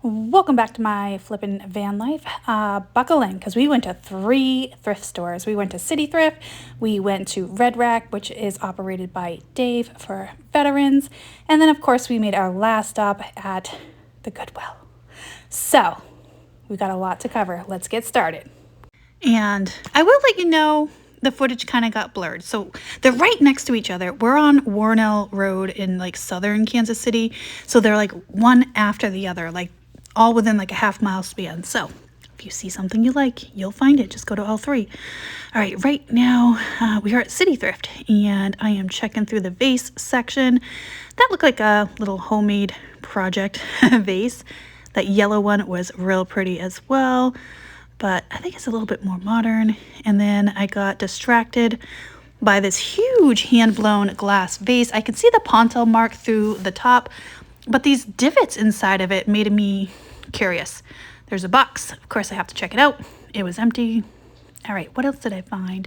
Welcome back to my flippin' van life. Buckle in, because we went to 3 thrift stores. We went to City Thrift, we went to Red Rack, which is operated by Dave for veterans, and then of course we made our last stop at the Goodwill. So, we got a lot to cover. Let's get started. And I will let you know the footage kind of got blurred. So they're right next to each other. We're on Warnell Road in like southern Kansas City. So they're like one after the other, like all within like a half-mile span. So if you see something you like, you'll find it. Just go to all 3. All right, right now we are at City Thrift and I am checking through the vase section. That looked like a little homemade project vase. That yellow one was real pretty as well, but I think it's a little bit more modern. And then I got distracted by this huge hand-blown glass vase. I could see the Ponto mark through the top, but these divots inside of it made me curious. There's a box. Of course, I have to check it out. It was empty. All right, what else did I find?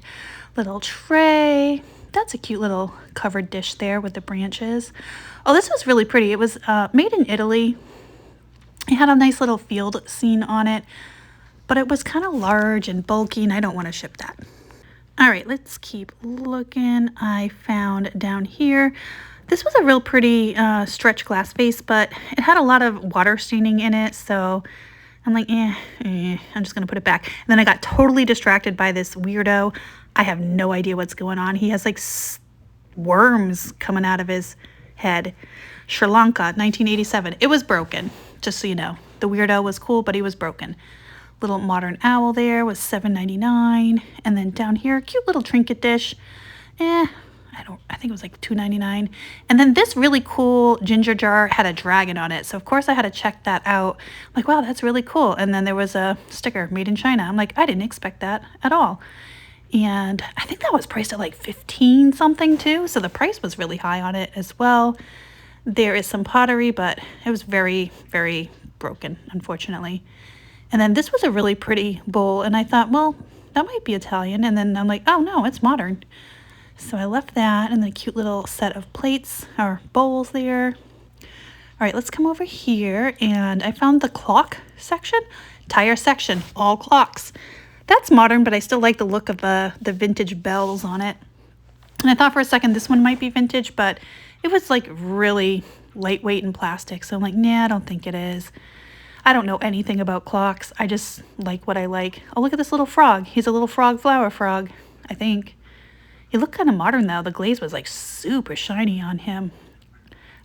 Little tray. That's a cute little covered dish there with the branches. Oh, this was really pretty. It was made in Italy. It had a nice little field scene on it, but it was kind of large and bulky, and I don't want to ship that. All right, let's keep looking. I found down here, this was a real pretty stretch glass vase, but it had a lot of water staining in it, so I'm like, I'm just gonna put it back. And then I got totally distracted by this weirdo. I have no idea what's going on. He has like worms coming out of his head. Sri Lanka, 1987. It was broken, just so you know. The weirdo was cool, but he was broken. Little modern owl there was $7.99, and then down here, cute little trinket dish. I think it was like $2.99. And then this really cool ginger jar had a dragon on it, so of course I had to check that out. I'm like, wow, that's really cool. And then there was a sticker, made in China. I'm like, I didn't expect that at all. And I think that was priced at like 15 something too, so the price was really high on it as well. There is some pottery, but it was very, very broken, unfortunately. And then this was a really pretty bowl, and I thought, well, that might be Italian. And then I'm like, oh no, it's modern. So I left that and the cute little set of plates or bowls there. All right, let's come over here, and I found the clock section, tire section, all clocks. That's modern, but I still like the look of the vintage bells on it. And I thought for a second this one might be vintage, but it was like really lightweight and plastic. So I'm like, nah, I don't think it is. I don't know anything about clocks. I just like what I like. Oh, look at this little frog. He's a little frog, flower frog, I think. He looked kind of modern though. The glaze was like super shiny on him.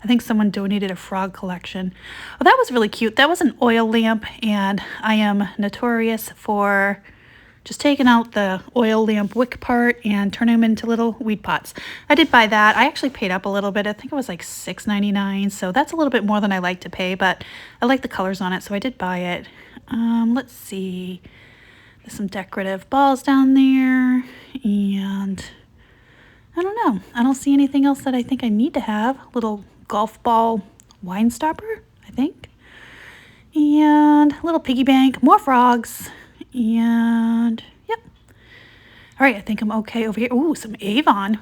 I think someone donated a frog collection. Oh, that was really cute. That was an oil lamp, and I am notorious for just taking out the oil lamp wick part and turning them into little weed pots. I did buy that. I actually paid up a little bit. I think it was like $6.99, so that's a little bit more than I like to pay, but I like the colors on it, so I did buy it. Let's see. There's some decorative balls down there, and I don't know. I don't see anything else that I think I need to have. Little golf ball wine stopper, I think. And a little piggy bank, more frogs. And yep. All right, I think I'm okay over here. Ooh, some Avon.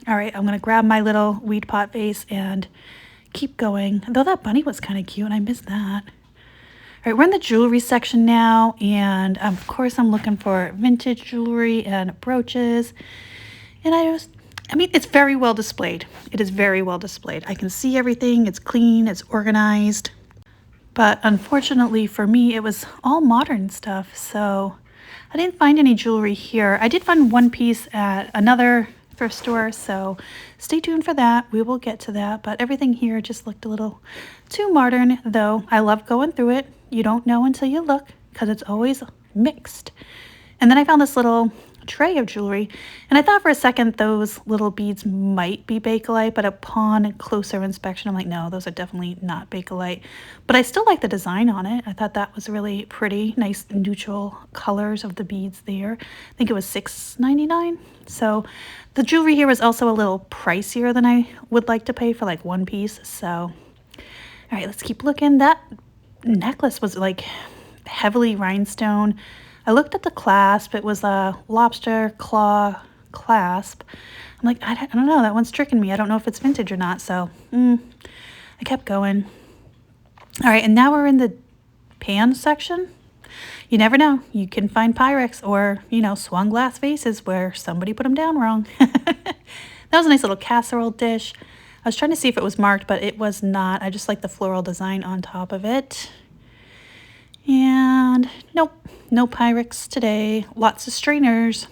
All right, I'm gonna grab my little weed pot vase and keep going. Though that bunny was kind of cute, and I missed that. All right, we're in the jewelry section now, and of course I'm looking for vintage jewelry and brooches. And I mean, it's very well displayed. It is very well displayed. I can see everything. It's clean, it's organized. But unfortunately for me, it was all modern stuff, so I didn't find any jewelry here. I did find one piece at another thrift store, so stay tuned for that. We will get to that, but everything here just looked a little too modern, though I love going through it. You don't know until you look, because it's always mixed. And then I found this little tray of jewelry, and I thought for a second those little beads might be Bakelite, but upon closer inspection I'm like, no, those are definitely not Bakelite. But I still like the design on it. I thought that was really pretty. Nice neutral colors of the beads there. I think it was $6.99. So the jewelry here was also a little pricier than I would like to pay for like one piece. So all right, let's keep looking. That necklace was like heavily rhinestone. I looked at the clasp. It was a lobster claw clasp. I'm like, I don't know. That one's tricking me. I don't know if it's vintage or not. So I kept going. All right, and now we're in the pan section. You never know. You can find Pyrex or, you know, swung glass vases where somebody put them down wrong. That was a nice little casserole dish. I was trying to see if it was marked, but it was not. I just like the floral design on top of it. And nope, no Pyrex today. Lots of strainers.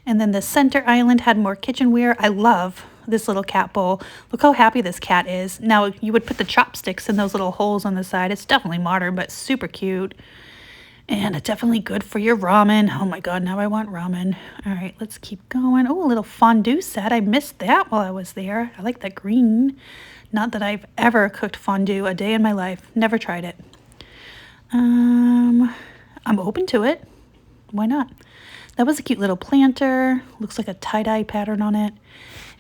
And then the center island had more kitchenware. I love this little cat bowl. Look how happy this cat is. Now, you would put the chopsticks in those little holes on the side. It's definitely modern, but super cute. And it's definitely good for your ramen. Oh my God, now I want ramen. All right, let's keep going. Oh, a little fondue set. I missed that while I was there. I like that green. Not that I've ever cooked fondue a day in my life. Never tried it. I'm open to it. Why not? That was a cute little planter. Looks like a tie-dye pattern on it.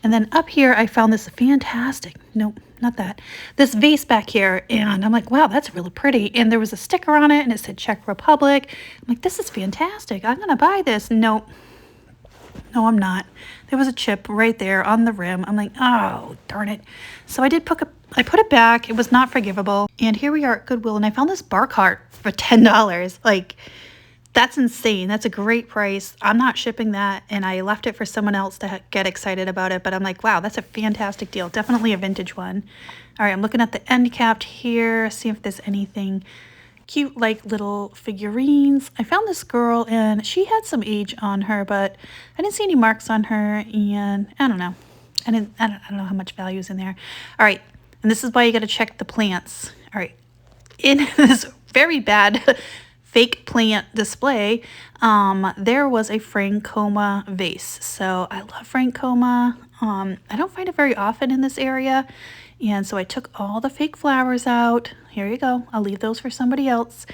And then up here, I found this fantastic, nope, not that, this vase back here. And I'm like, wow, that's really pretty. And there was a sticker on it and it said Czech Republic. I'm like, this is fantastic. I'm going to buy this. Nope. No, I'm not. There was a chip right there on the rim. I'm like, oh, darn it. So I put it back. It was not forgivable. And here we are at Goodwill. And I found this bar cart for $10. Like, that's insane. That's a great price. I'm not shipping that, and I left it for someone else to get excited about it, but I'm like, wow, that's a fantastic deal. Definitely a vintage one. All right, I'm looking at the end cap here, see if there's anything cute, like little figurines. I found this girl, and she had some age on her, but I didn't see any marks on her, and I don't know. I don't know how much value is in there. All right, and this is why you got to check the plants. All right, in this very bad fake plant display, there was a Francoma vase. So I love Francoma. I don't find it very often in this area. And so I took all the fake flowers out. Here you go. I'll leave those for somebody else.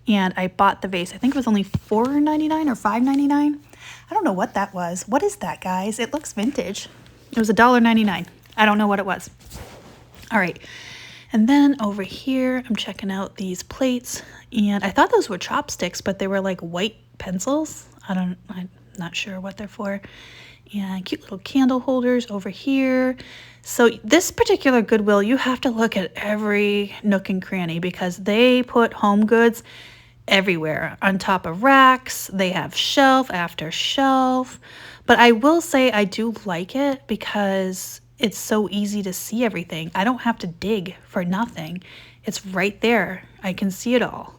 And I bought the vase. I think it was only $4.99 or $5.99. I don't know what that was. What is that, guys? It looks vintage. It was $1.99. I don't know what it was. All right. And then over here, I'm checking out these plates, and I thought those were chopsticks, but they were like white pencils. I'm not sure what they're for. And cute little candle holders over here. So this particular Goodwill, you have to look at every nook and cranny because they put home goods everywhere. On top of racks, they have shelf after shelf. But I will say I do like it because it's so easy to see everything. I don't have to dig for nothing. It's right there. I can see it all.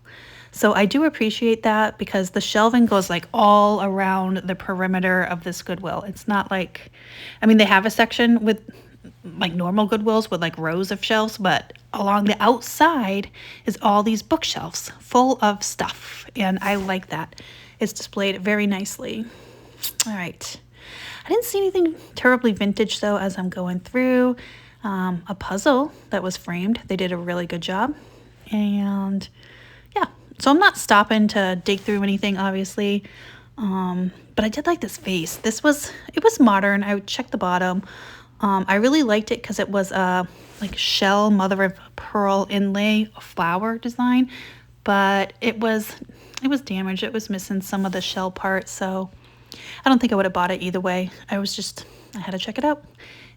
So I do appreciate that because the shelving goes like all around the perimeter of this Goodwill. It's not like, I mean, they have a section with like normal Goodwills with like rows of shelves, but along the outside is all these bookshelves full of stuff. And I like that. It's displayed very nicely. All right. I didn't see anything terribly vintage though as I'm going through. A puzzle that was framed. They did a really good job. And yeah, so I'm not stopping to dig through anything obviously. But I did like this vase. It was modern. I would check the bottom. I really liked it because it was a like shell mother of pearl inlay flower design, but it was damaged. It was missing some of the shell part, so I don't think I would have bought it either way. I had to check it out.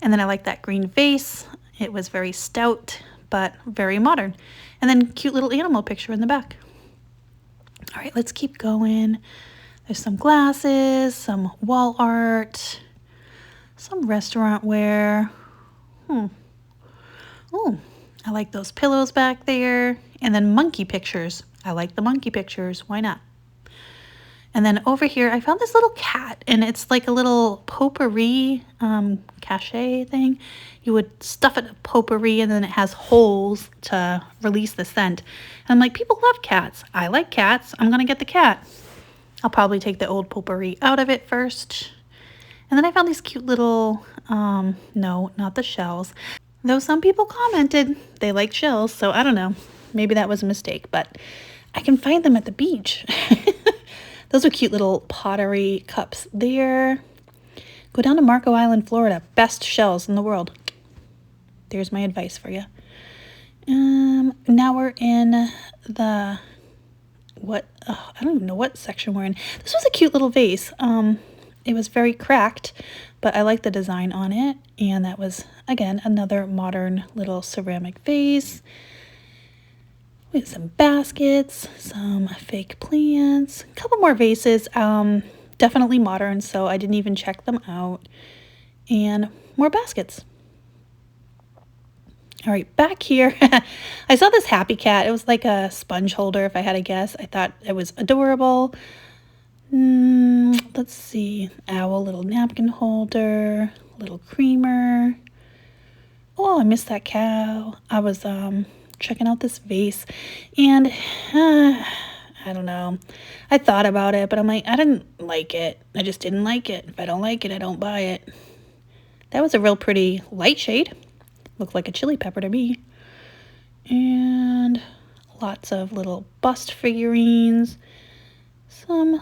And then I like that green vase. It was very stout, but very modern. And then cute little animal picture in the back. All right, let's keep going. There's some glasses, some wall art, some restaurant wear. Oh, I like those pillows back there. And then monkey pictures. I like the monkey pictures. Why not? And then over here, I found this little cat, and it's like a little potpourri cachet thing. You would stuff it in potpourri, and then it has holes to release the scent. And I'm like, people love cats. I like cats. I'm going to get the cat. I'll probably take the old potpourri out of it first. And then I found these cute little, no, not the shells. Though some people commented they liked shells, so I don't know. Maybe that was a mistake, but I can find them at the beach. Those are cute little pottery cups there. Go down to Marco Island, Florida. Best shells in the world. There's my advice for you. Now we're in the, I don't even know what section we're in. This was a cute little vase. It was very cracked, but I like the design on it. And that was, again, another modern little ceramic vase. We have some baskets, some fake plants, a couple more vases, definitely modern, so I didn't even check them out, and more baskets. All right, back here, I saw this happy cat. It was like a sponge holder, if I had to guess. I thought it was adorable. Let's see, owl, little napkin holder, little creamer. Oh, I missed that cow. I was checking out this vase, and I don't know. I thought about it, but I'm like, I didn't like it. I just didn't like it. If I don't like it, I don't buy it. That was a real pretty light shade. Looked like a chili pepper to me. And lots of little bust figurines. Some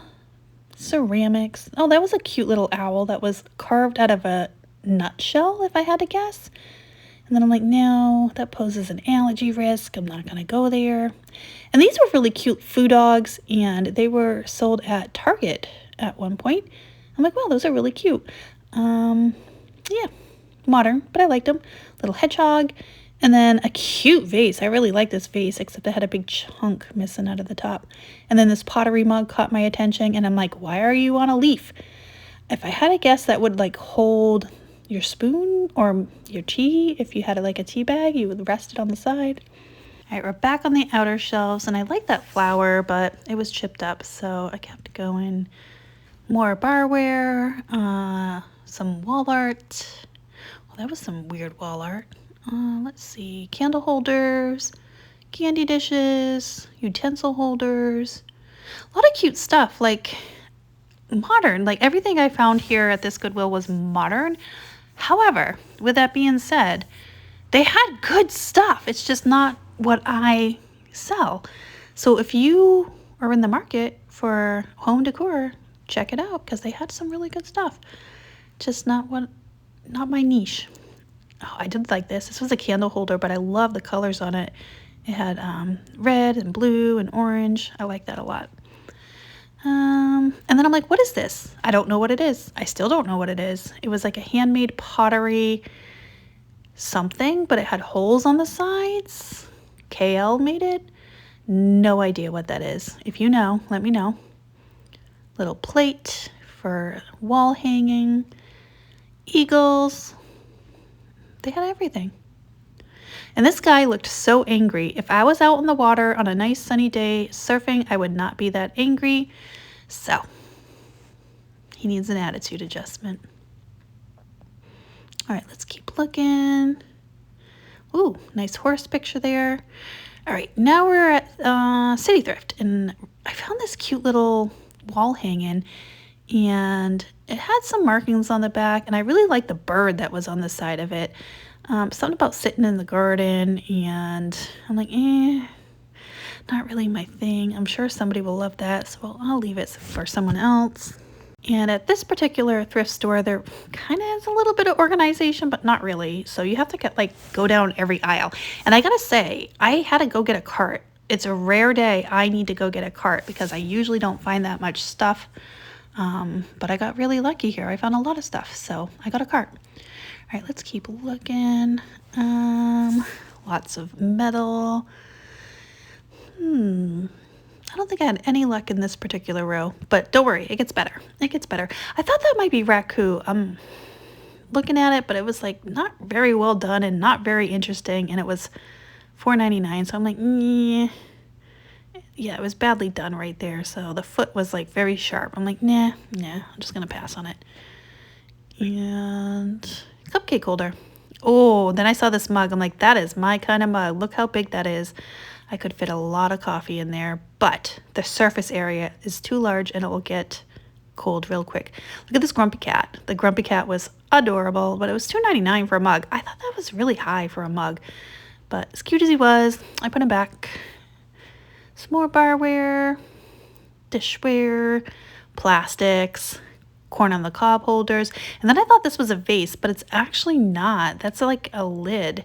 ceramics. Oh, that was a cute little owl that was carved out of a nutshell, if I had to guess. And then I'm like, no, that poses an allergy risk. I'm not going to go there. And these were really cute foo dogs, and they were sold at Target at one point. I'm like, wow, those are really cute. Yeah, modern, but I liked them. Little hedgehog, and then a cute vase. I really like this vase, except it had a big chunk missing out of the top. And then this pottery mug caught my attention, and I'm like, why are you on a leaf? If I had to guess, that would like hold your spoon or your tea. If you had like a tea bag, you would rest it on the side. All right, we're back on the outer shelves, and I like that flower, but it was chipped up, so I kept going. More barware, some wall art. Well, that was some weird wall art. Let's see, candle holders, candy dishes, utensil holders. A lot of cute stuff, like modern. Like everything I found here at this Goodwill was modern. However, with that being said, they had good stuff. It's just not what I sell. So if you are in the market for home decor, check it out because they had some really good stuff. Just not my niche. Oh, I did like this. This was a candle holder, but I love the colors on it. It had red and blue and orange. I like that a lot. And then I'm like, what is this? I don't know what it is. I still don't know what it is. It was like a handmade pottery something, but it had holes on the sides. KL made it. No idea what that is. If you know, let me know. Little plate for wall hanging. Eagles. They had everything. And this guy looked so angry. If I was out in the water on a nice sunny day surfing, I would not be that angry. So he needs an attitude adjustment. All right, let's keep looking. Ooh, nice horse picture there. All right, now we're at City Thrift, and I found this cute little wall hanging, and it had some markings on the back, and I really like the bird that was on the side of it. Something about sitting in the garden, and I'm like, not really my thing. I'm sure somebody will love that, so I'll leave it for someone else. And at this particular thrift store, there kind of is a little bit of organization, but not really. So you have to go down every aisle. And I gotta say, I had to go get a cart. It's a rare day I need to go get a cart because I usually don't find that much stuff. But I got really lucky here. I found a lot of stuff, so I got a cart. All right, let's keep looking. Lots of metal. I don't think I had any luck in this particular row, but don't worry, it gets better. It gets better. I thought that might be raku. I'm looking at it, but it was like not very well done and not very interesting, and it was $4.99. So I'm like, yeah, it was badly done right there. So the foot was like very sharp. I'm like, nah, I'm just gonna pass on it. And cupcake holder. Oh, then I saw this mug. I'm like, that is my kind of mug. Look how big that is. I could fit a lot of coffee in there, but the surface area is too large and it will get cold real quick. Look at this grumpy cat. The grumpy cat was adorable, but it was $2.99 for a mug. I thought that was really high for a mug, but as cute as he was, I put him back. Some more barware, dishware, plastics, corn on the cob holders. And then I thought this was a vase, but it's actually not. That's like a lid.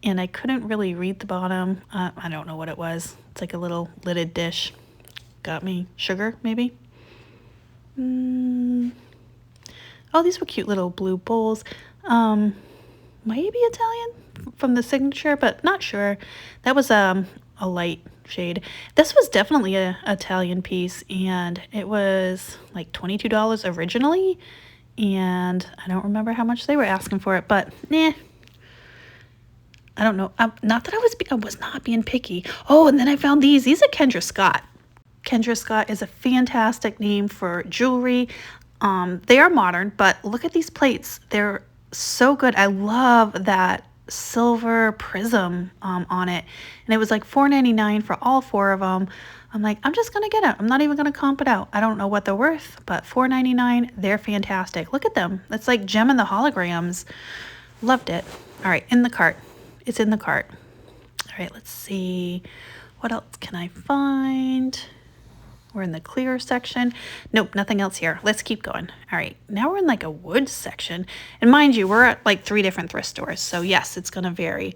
And I couldn't really read the bottom. I don't know what it was. It's like a little lidded dish. Got me. Sugar, maybe? Oh, these were cute little blue bowls. Maybe Italian from the signature, but not sure. That was a light shade. This was definitely a Italian piece, and it was like $22 originally, and I don't remember how much they were asking for it, but nah. I don't know. Not that I was not being picky. Oh, and then I found these. These are Kendra Scott. Kendra Scott is a fantastic name for jewelry. They are modern, but look at these plates. They're so good. I love that silver prism on it. And it was like $4.99 for all 4 of them. I'm like, I'm just going to get it. I'm not even going to comp it out. I don't know what they're worth, but $4.99, they're fantastic. Look at them. It's like Gem and the Holograms. Loved it. All right, in the cart. It's in the cart. All right, let's see. What else can I find? We're in the clear section. Nope, nothing else here. Let's keep going. All right, now we're in like a wood section. And mind you, we're at like 3 different thrift stores. So yes, it's gonna vary.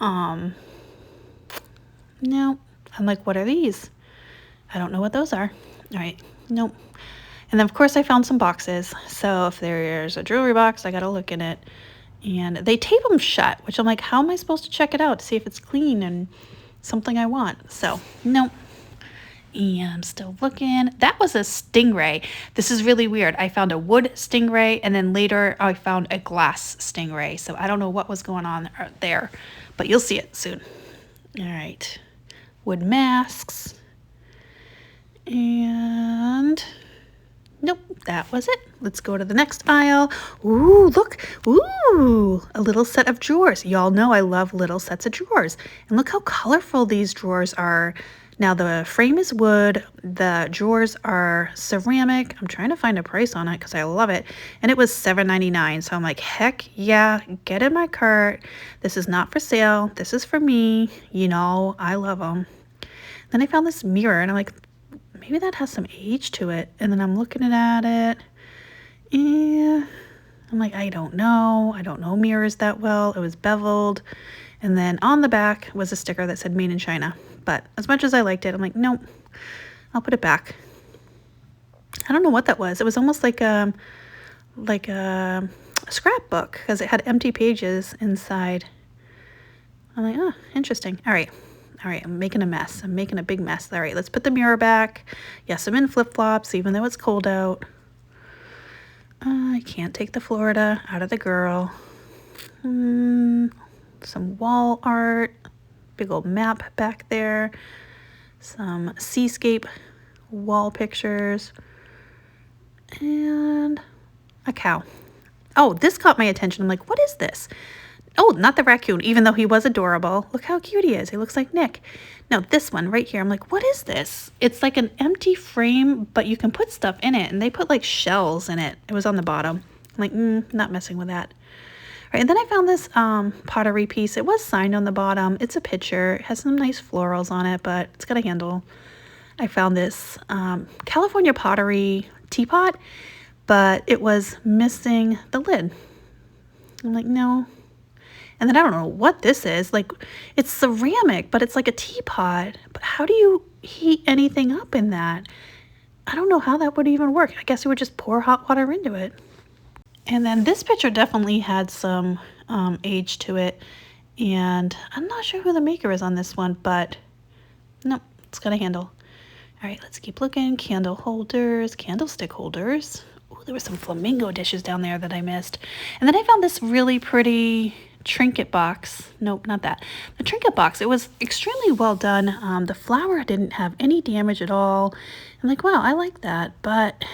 No, I'm like, what are these? I don't know what those are. All right, nope. And then of course I found some boxes. So if there's a jewelry box, I gotta look in it. And they tape them shut, which I'm like, how am I supposed to check it out to see if it's clean and something I want? So, nope. And I'm still looking. That was a stingray. This is really weird. I found a wood stingray, and then later I found a glass stingray. So I don't know what was going on there, but you'll see it soon. All right. Wood masks. And nope, that was it. Let's go to the next aisle. Ooh, look. Ooh, a little set of drawers. Y'all know I love little sets of drawers. And look how colorful these drawers are. Now the frame is wood, the drawers are ceramic. I'm trying to find a price on it because I love it. And it was $7.99. So I'm like, heck yeah, get in my cart. This is not for sale. This is for me. You know, I love them. Then I found this mirror and I'm like, maybe that has some age to it. And then I'm looking at it. Yeah. I'm like, I don't know. I don't know mirrors that well. It was beveled. And then on the back was a sticker that said made in China. But as much as I liked it, I'm like, nope, I'll put it back. I don't know what that was. It was almost like a scrapbook because it had empty pages inside. I'm like, oh, interesting. All right, I'm making a mess. I'm making a big mess. All right, let's put the mirror back. Yes, I'm in flip-flops even though it's cold out. I can't take the Florida out of the girl. Some wall art. Big old map back there, some seascape wall pictures, and a cow. Oh, this caught my attention. I'm like, what is this? Oh, not the raccoon, even though he was adorable. Look how cute he is. He looks like Nick. No, this one right here. I'm like, what is this? It's like an empty frame, but you can put stuff in it, and they put like shells in it. It was on the bottom. I'm like, not messing with that. Right, and then I found this pottery piece. It was signed on the bottom. It's a picture. It has some nice florals on it, but it's got a handle. I found this California pottery teapot, but it was missing the lid. I'm like, no. And then I don't know what this is. Like, it's ceramic, but it's like a teapot. But how do you heat anything up in that? I don't know how that would even work. I guess you would just pour hot water into it. And then this picture definitely had some age to it. And I'm not sure who the maker is on this one, but nope, it's got a handle. All right, let's keep looking. Candle holders, candlestick holders. Oh, there were some flamingo dishes down there that I missed. And then I found this really pretty trinket box. Nope, not that. The trinket box, it was extremely well done. The flower didn't have any damage at all. I'm like, wow, I like that, but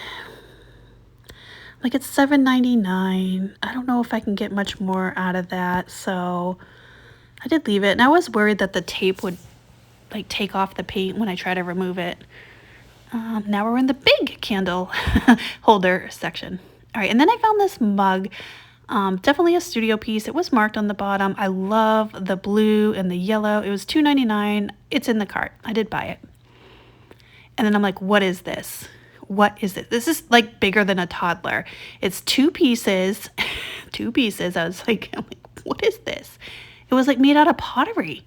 like it's $7.99. I don't know if I can get much more out of that, so I did leave it. And I was worried that the tape would like take off the paint when I try to remove it. Now we're in the big candle holder section. All right, and then I found this mug. Definitely a studio piece. It was marked on the bottom. I love the blue and the yellow. It was $2.99. It's in the cart. I did buy it. And then I'm like, what is this? What is this? This is like bigger than a toddler. It's 2 pieces. 2 pieces. I'm like, what is this? It was like made out of pottery.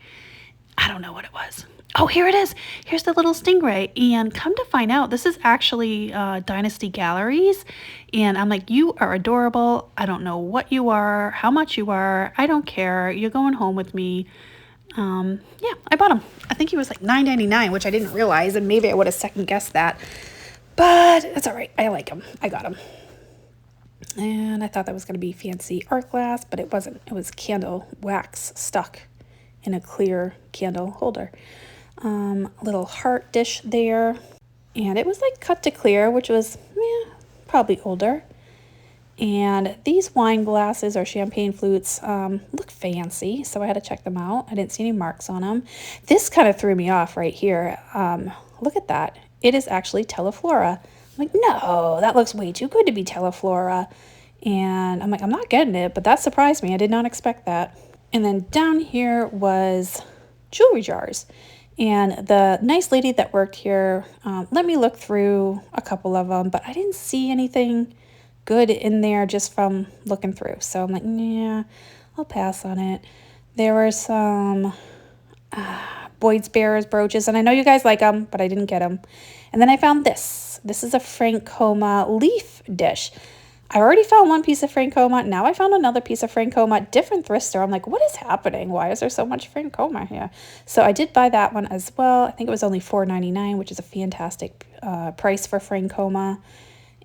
I don't know what it was. Oh, here it is. Here's the little stingray. And come to find out, this is actually Dynasty Galleries. And I'm like, you are adorable. I don't know what you are, how much you are. I don't care. You're going home with me. Yeah, I bought him. I think he was like $9.99, which I didn't realize, and maybe I would have second guessed that. But it's all right. I like him. I got him. And I thought that was going to be fancy art glass, but it wasn't. It was candle wax stuck in a clear candle holder. Little heart dish there. And it was like cut to clear, which was probably older. And these wine glasses or champagne flutes look fancy, so I had to check them out. I didn't see any marks on them. This kind of threw me off right here. Look at that. It is actually Teleflora. I'm like, no, that looks way too good to be Teleflora. And I'm like, I'm not getting it, but that surprised me. I did not expect that. And then down here was jewelry jars. And the nice lady that worked here let me look through a couple of them, but I didn't see anything good in there just from looking through. So I'm like, yeah, I'll pass on it. There were some Boyd's Bears brooches, and I know you guys like them, but I didn't get them. And then I found this. This is a Francoma leaf dish. I already found one piece of Francoma. Now I found another piece of Francoma, different thrift store. I'm like, what is happening? Why is there so much Francoma here? So I did buy that one as well. I think it was only $4.99, which is a fantastic price for Francoma.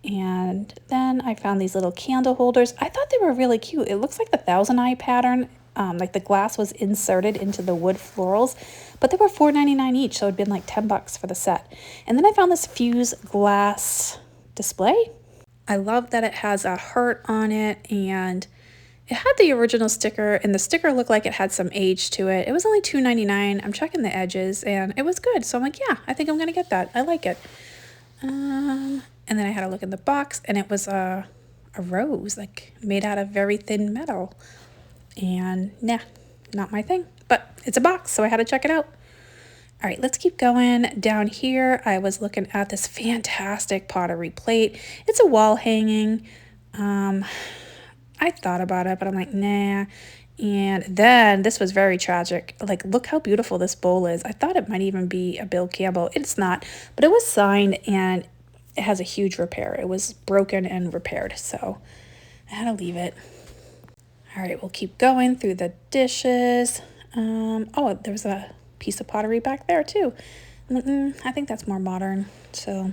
And then I found these little candle holders. I thought they were really cute. It looks like the Thousand Eye pattern. Like the glass was inserted into the wood florals, but they were $4.99 each, so it'd been like $10 for the set. And then I found this fuse glass display. I love that it has a heart on it, and it had the original sticker, and the sticker looked like it had some age to it. It was only $2.99. I'm checking the edges, and it was good. So I'm like, yeah, I think I'm gonna get that. I like it. And then I had a look in the box, and it was a rose, like made out of very thin metal. And nah, not my thing, but it's a box, so I had to check it out. All right, let's keep going. Down here, I was looking at this fantastic pottery plate. It's a wall hanging. I thought about it, but I'm like, nah. And then this was very tragic. Like, look how beautiful this bowl is. I thought it might even be a Bill Campbell. It's not, but it was signed, and it has a huge repair. It was broken and repaired, so I had to leave it. All right, we'll keep going through the dishes. Oh, there's a piece of pottery back there too. I think that's more modern. So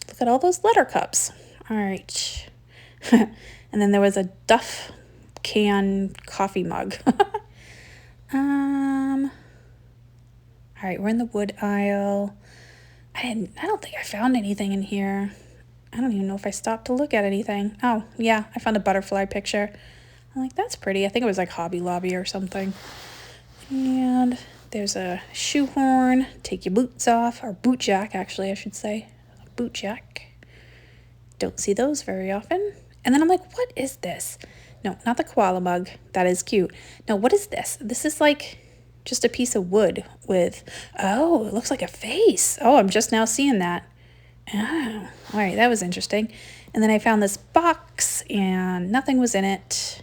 look at all those letter cups. All right. And then there was a Duff can coffee mug. All right, we're in the wood aisle. I don't think I found anything in here. I don't even know if I stopped to look at anything. Oh, yeah, I found a butterfly picture. I'm like, that's pretty. I think it was like Hobby Lobby or something. And there's a shoehorn. Take your boots off. Or boot jack, actually, I should say. A boot jack. Don't see those very often. And then I'm like, what is this? No, not the koala mug. That is cute. No, what is this? This is like just a piece of wood with, oh, it looks like a face. Oh, I'm just now seeing that. Oh, all right, that was interesting. And then I found this box, and nothing was in it.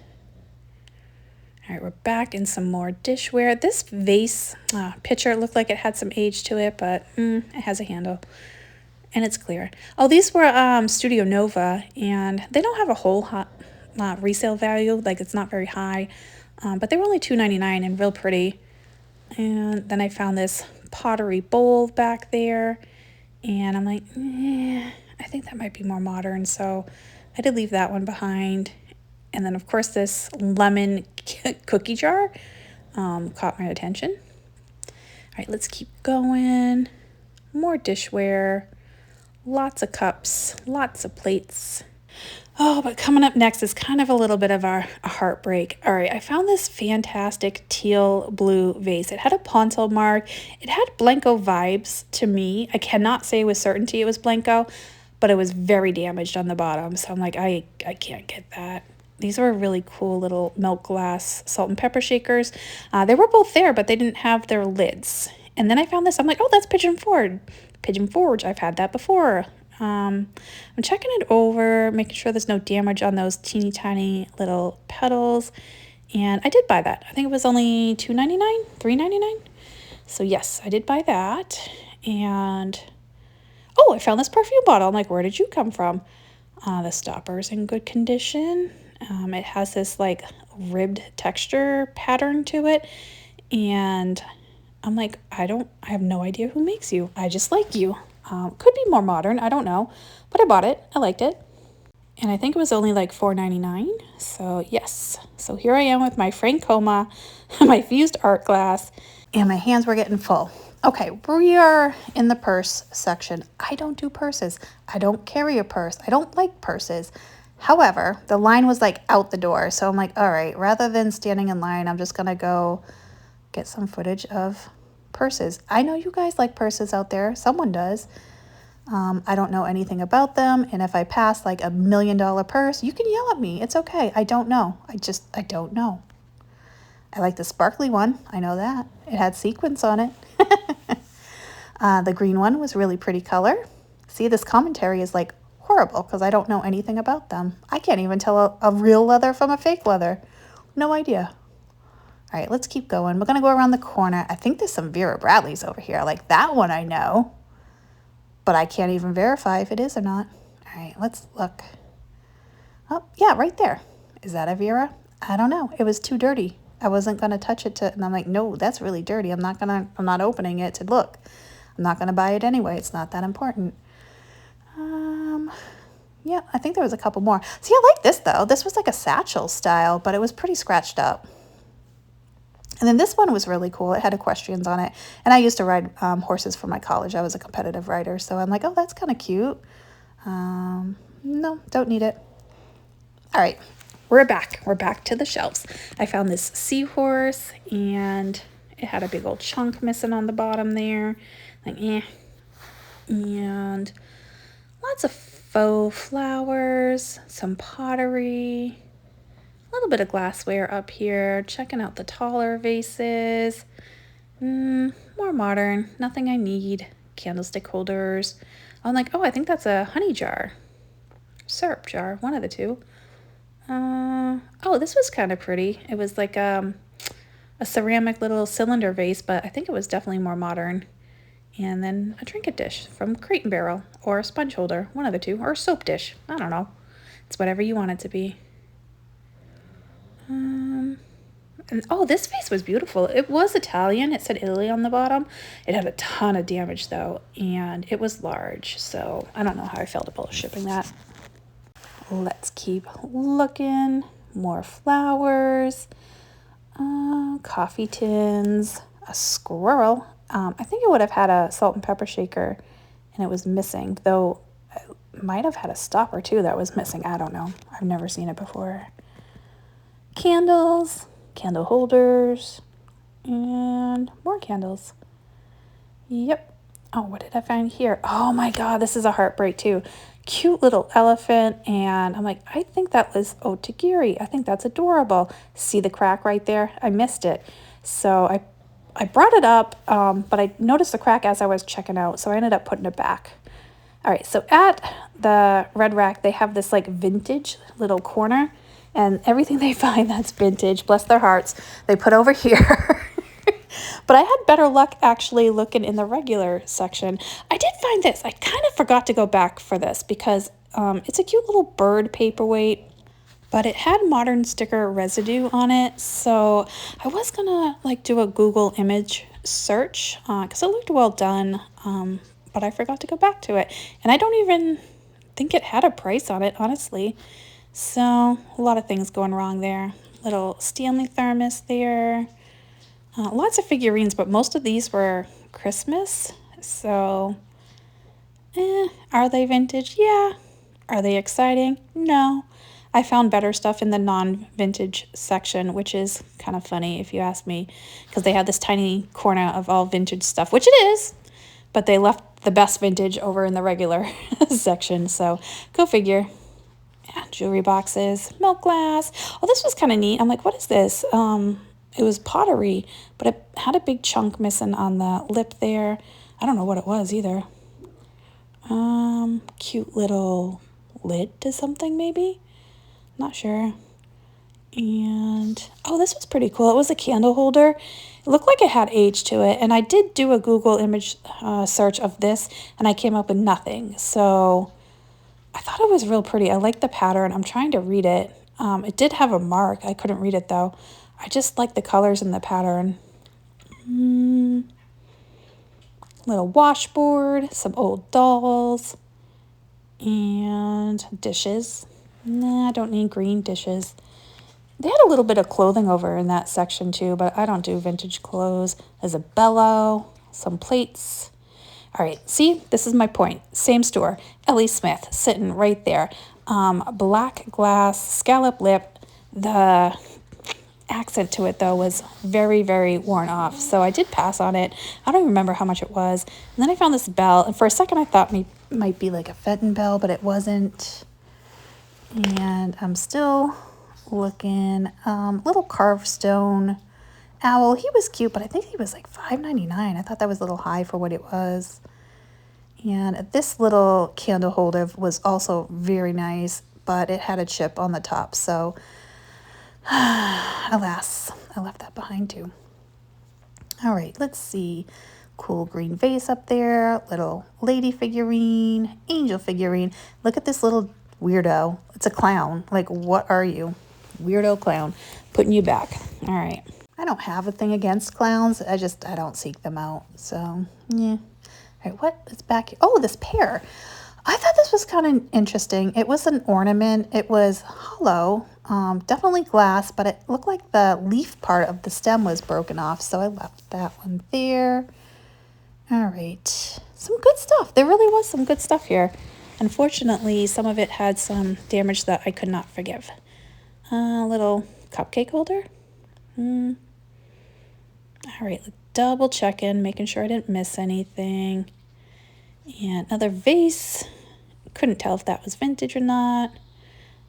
All right, we're back in some more dishware. This vase pitcher looked like it had some age to it, but it has a handle, and it's clear. Oh, these were Studio Nova, and they don't have a whole resale value. Like, it's not very high, but they were only $2.99 and real pretty. And then I found this pottery bowl back there. And I'm like, I think that might be more modern, so I did leave that one behind. And then, of course, this lemon cookie jar caught my attention. All right, let's keep going. More dishware, lots of cups, lots of plates. Oh, but coming up next is kind of a little bit of a heartbreak. All right, I found this fantastic teal blue vase. It had a pontil mark. It had Blanco vibes to me. I cannot say with certainty it was Blanco, but it was very damaged on the bottom. So I'm like, I can't get that. These were really cool little milk glass salt and pepper shakers. They were both there, but they didn't have their lids. And then I found this. I'm like, oh, that's Pigeon Forge. Pigeon Forge. I've had that before. I'm checking it over, making sure there's no damage on those teeny tiny little petals. And I did buy that. I think it was only $2.99, $3.99. So yes, I did buy that. And oh, I found this perfume bottle. I'm like, where did you come from? The stopper's in good condition. It has this like ribbed texture pattern to it. And I'm like, I have no idea who makes you. I just like you. Could be more modern, I don't know. But I bought it. I liked it. And I think it was only like $4.99. So yes. So here I am with my Francoma, my fused art glass, and my hands were getting full. Okay, we are in the purse section. I don't do purses. I don't carry a purse. I don't like purses. However, the line was like out the door. So I'm like, all right, rather than standing in line, I'm just going to go get some footage of purses. I know you guys like purses out there. Someone does. I don't know anything about them. And if I pass like $1 million purse, you can yell at me. It's okay. I don't know. I don't know. I like the sparkly one. I know that. It had sequins on it. The green one was really pretty color. See, this commentary is like horrible because I don't know anything about them. I can't even tell a real leather from a fake leather. No idea. All right, let's keep going. We're going to go around the corner. I think there's some Vera Bradleys over here. Like that one I know, but I can't even verify if it is or not. All right, let's look. Oh, yeah, right there. Is that a Vera? I don't know. It was too dirty. I wasn't going to touch it and I'm like, no, that's really dirty. I'm not opening it to look. I'm not going to buy it anyway. It's not that important. Yeah, I think there was a couple more. See, I like this though. This was like a satchel style, but it was pretty scratched up. And then this one was really cool. It had equestrians on it. And I used to ride horses for my college. I was a competitive rider. So I'm like, oh, that's kind of cute. No, don't need it. All right, we're back. We're back to the shelves. I found this seahorse and it had a big old chunk missing on the bottom there. Like, And lots of faux flowers, some pottery, a little bit of glassware up here. Checking out the taller vases. More modern, nothing I need. Candlestick holders. I'm like, oh, I think that's a honey jar. Syrup jar, one of the two. Oh, this was kind of pretty. It was like a ceramic little cylinder vase, but I think it was definitely more modern. And then a trinket dish from Crate and Barrel, or a sponge holder, one of the two, or a soap dish. I don't know. It's whatever you want it to be. And oh, this vase was beautiful. It was Italian. It said Italy on the bottom. It had a ton of damage though, and it was large. So I don't know how I felt about shipping that. Let's keep looking. More flowers, coffee tins, a squirrel. I think it would have had a salt and pepper shaker and it was missing, though it might have had a stopper too that was missing. I don't know. I've never seen it before. Candles, candle holders, and more candles. Yep. Oh, what did I find here? Oh my God, this is a heartbreak too. Cute little elephant, and I'm like, I think that was Otagiri. I think that's adorable. See the crack right there? I missed it. So I brought it up, but I noticed the crack as I was checking out, so I ended up putting it back. All right, so at the Red Rack, they have this like vintage little corner, and everything they find that's vintage, bless their hearts, they put over here. But I had better luck actually looking in the regular section. I did find this. I kind of forgot to go back for this because it's a cute little bird paperweight, but it had modern sticker residue on it. So I was gonna like do a Google image search because it looked well done, but I forgot to go back to it. And I don't even think it had a price on it, honestly. So a lot of things going wrong there. Little Stanley thermos there. Lots of figurines, but most of these were Christmas. So, are they vintage? Yeah. Are they exciting? No. I found better stuff in the non-vintage section, which is kind of funny if you ask me, because they had this tiny corner of all vintage stuff, which it is, but they left the best vintage over in the regular section. So, go figure. Yeah, jewelry boxes, milk glass. Oh, this was kind of neat. I'm like, what is this? It was pottery, but it had a big chunk missing on the lip there. I don't know what it was either. Cute little lid to something maybe? Not sure. And, oh, this was pretty cool. It was a candle holder. It looked like it had age to it. And I did do a Google image search of this, and I came up with nothing. So I thought it was real pretty. I like the pattern. I'm trying to read it. It did have a mark. I couldn't read it though. I just like the colors and the pattern. Little washboard, some old dolls, and dishes. Nah, I don't need green dishes. They had a little bit of clothing over in that section too, but I don't do vintage clothes. There's a bellow, some plates. All right, see, this is my point. Same store, Ellie Smith, sitting right there. Black glass, scallop lip. The accent to it though was very, very worn off, so I did pass on it. I don't even remember how much it was. And then I found this bell, and for a second I thought it might be like a Fenton bell, but it wasn't. And I'm still looking. Little carved stone owl. He was cute, but I think he was like $5.99. I thought that was a little high for what it was. And this little candle holder was also very nice, but it had a chip on the top, so alas, I left that behind too. All right, let's see. Cool green vase up there, little lady figurine, angel figurine. Look at this little weirdo. It's a clown. Like, what are you? Weirdo clown. Putting you back. All right. I don't have a thing against clowns. I don't seek them out. So, yeah. All right, what is back here? Oh, this pear. I thought this was kind of interesting. It was an ornament. It was hollow, definitely glass, but it looked like the leaf part of the stem was broken off, so I left that one there. All right, some good stuff. There really was some good stuff here. Unfortunately, some of it had some damage that I could not forgive. A little cupcake holder. All right, double checking, making sure I didn't miss anything. And another vase. Couldn't tell if that was vintage or not.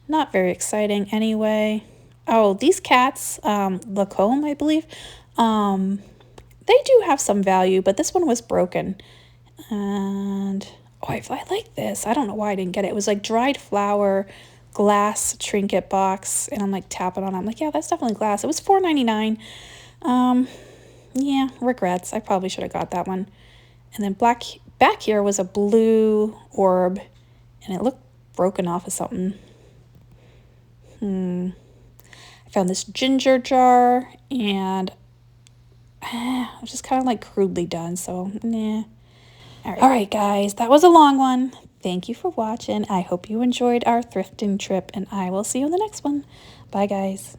Not very exciting anyway. Oh, these cats, Lacombe, I believe, they do have some value, but this one was broken. And, oh, I like this. I don't know why I didn't get it. It was like dried flower, glass trinket box, and I'm like tapping on it. I'm like, yeah, that's definitely glass. It was $4.99. Yeah, regrets. I probably should have got that one. And then back here was a blue orb, and it looked broken off of something. I found this ginger jar, and it was just kind of like crudely done, so nah. All right, guys, that was a long one. Thank you for watching. I hope you enjoyed our thrifting trip, and I will see you in the next one. Bye, guys.